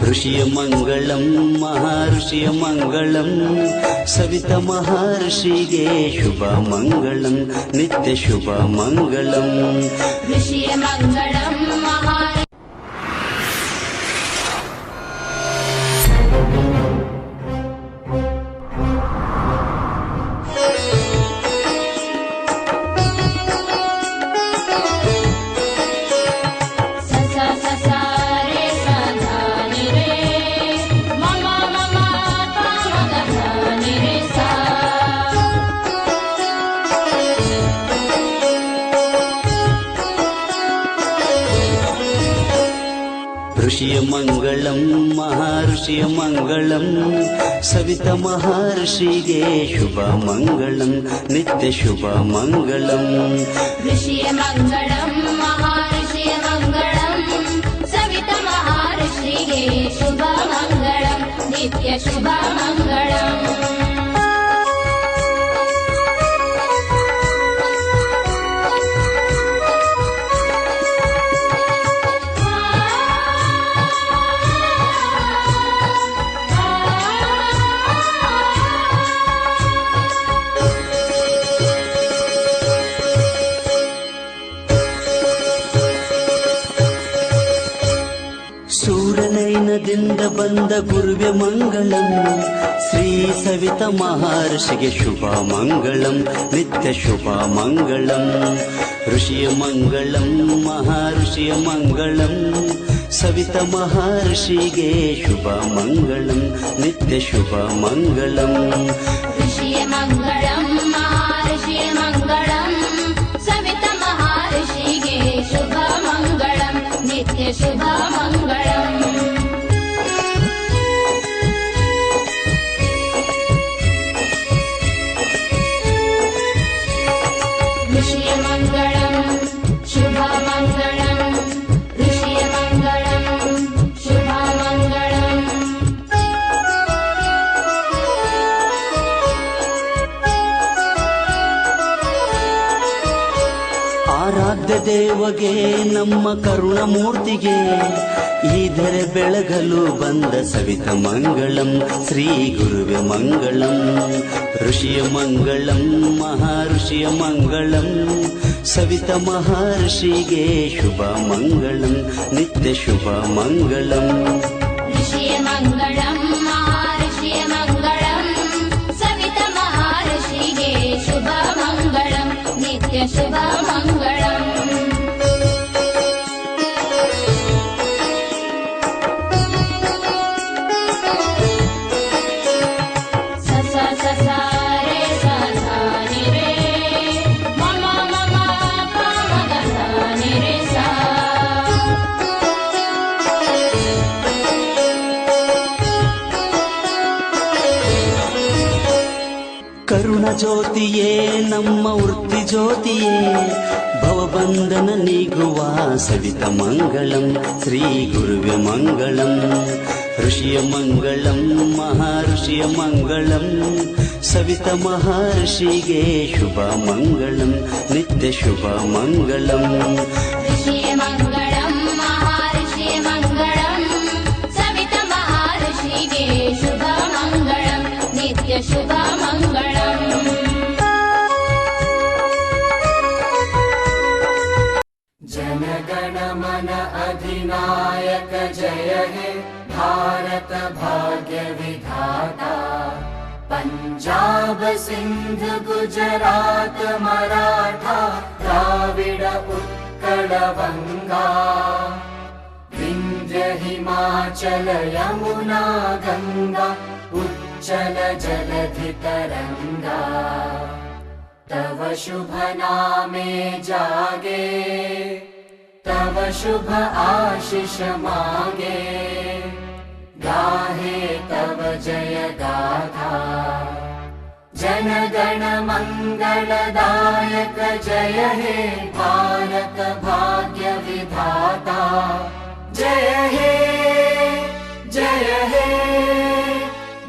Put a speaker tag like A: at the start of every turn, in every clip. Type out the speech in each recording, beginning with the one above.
A: ಋಷಿಯ ಮಂಗಳಂ ಮಹರ್ಷಿಯ ಮಂಗಳಂ ಸವಿತ ಮಹರ್ಷಿಗೆ ಶುಭ ಮಂಗಳಂ ನಿತ್ಯ ಶುಭ ಮಂಗಳಂ
B: ಋಷಿಯ ಮಂಗಳಂ
A: ಋಷಿಯ ಮಂಗಳಂ ಮಹರ್ಷಿಯ ಮಂಗಳಂ ಸವಿತ ಮಹರ್ಷಿಗೆ ಶುಭ ಮಂಗಳಂ ನಿತ್ಯ ಶುಭ ಮಂಗಳಂ
B: ಋಷಿಯ ಮಂಗಳಂ ಮಹರ್ಷಿಯ ಮಂಗಳಂ ಸವಿತ ಮಹರ್ಷಿಗೆ ಶುಭ ಮಂಗಳಂ ನಿತ್ಯ ಶುಭ ಮಂಗಳಂ
A: ಸೂರ್ಯನಯನದಿಂದ ಬಂದ ಗುರುವೆ ಮಂಗಳಂ ಶ್ರೀ ಸವಿತ ಮಹರ್ಷಿಗೆ ಶುಭ ಮಂಗಳಂ ನಿತ್ಯ ಶುಭ ಮಂಗಳಂ ಋಷಿಯ ಮಂಗಳಂ ಮಹರ್ಷಿಯ ಮಂಗಳಂ ಸವಿತ ಮಹರ್ಷಿಗೆ ಶುಭ ಮಂಗಳಂ ನಿತ್ಯ ಶುಭ ಮಂಗಳಂ
B: ಋಷಿಯ ಮಂಗಳಂ ಮಹರ್ಷಿಯ ಮಂಗಳಂ ಸವಿತ ಮಹರ್ಷಿಗೆ ಶುಭ ಮಂಗಳಂ ನಿತ್ಯ ಶುಭ ಮಂಗಳಂ ಋಷಿಯ ಮಂಗಳಂ ಶುಭ ಮಂಗಳಂ ಋಷಿಯ ಮಂಗಳಂ ಶುಭ ಮಂಗಳಂ
A: ಆರಾಧ್ಯ ದೇವಗೆ ನಮ್ಮ ಕರುಣಮೂರ್ತಿಗೆ ಈ ಧರೆ ಬೆಳಗಲು ಬಂದ ಸವಿತ ಮಂಗಳಂ ಶ್ರೀ ಗುರುವೆ ಮಂಗಳಂ ಋಷಿಯ ಮಂಗಳಂ ಮಹರ್ಷಿಯ ಮಂಗಳಂ ಸವಿತ ಮಹರ್ಷಿಗೆ ಶುಭ ಮಂಗಳಂ ನಿತ್ಯ ಶುಭ ಮಂಗಳಂ
B: ಋಷಿಯ ಮಂಗಳಂ ಮಹರ್ಷಿಯ ಮಂಗಳಂ ಸವಿತ ಮಹರ್ಷಿಗೆ ಶುಭ ಮಂಗಳಂ ನಿತ್ಯ ಶುಭ ಮಂಗಳಂ
A: ಕರುಣ ಜ್ಯೋತಿಯೇ ನಮ್ಮ ವೃತ್ತಿ ಜ್ಯೋತಿಯೇ ಭವಬಂಧನ ನೀಗುವ ಸವಿತ ಮಂಗಳಂ ಶ್ರೀ ಗುರುವೆ ಮಂಗಳಂ ಋಷಿಯ ಮಂಗಳಂ ಮಹರ್ಷಿಯ ಮಂಗಳಂ ಸವಿತ ಮಹರ್ಷಿಗೆ ಶುಭ ಮಂಗಳಂ ನಿತ್ಯ ಶುಭ ಮಂಗಳಂ
B: ಋಷಿಯ ಮಂಗಳಂ ಮಹರ್ಷಿಯ ಮಂಗಳಂ ಸವಿತ ಮಹರ್ಷಿಗೆ ಶುಭ ಮಂಗಳಂ ನಿತ್ಯ ಶುಭ ಮಂಗಳಂ
C: जनगण मन अधिनायक जय हे भारत भाग्य विधाता पंजाब सिंध गुजरात मराठा द्राविड उत्कल बंगा विंध्य हिमाचल यमुना गंगा उच्चल जलधि तरंगा तव शुभ नामे जागे तव शुभ आशीष मांगे गाहे तव जय गाथा जन गण मंगलदायक जय हे भारत भाग्य विधाता जय हे जय हे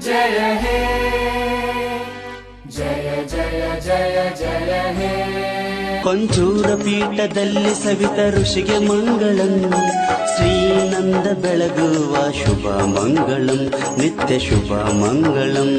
C: जय हे जय जय जय जय हे
A: ಪಂಚೂರ ಪೀಠದಲ್ಲಿ ಸವಿತ ಋಷಿಗೆ ಮಂಗಳಂ ಶ್ರೀನಂದ ಬೆಳಗುವ ಶುಭ ಮಂಗಳಂ ನಿತ್ಯ ಶುಭ ಮಂಗಳಂ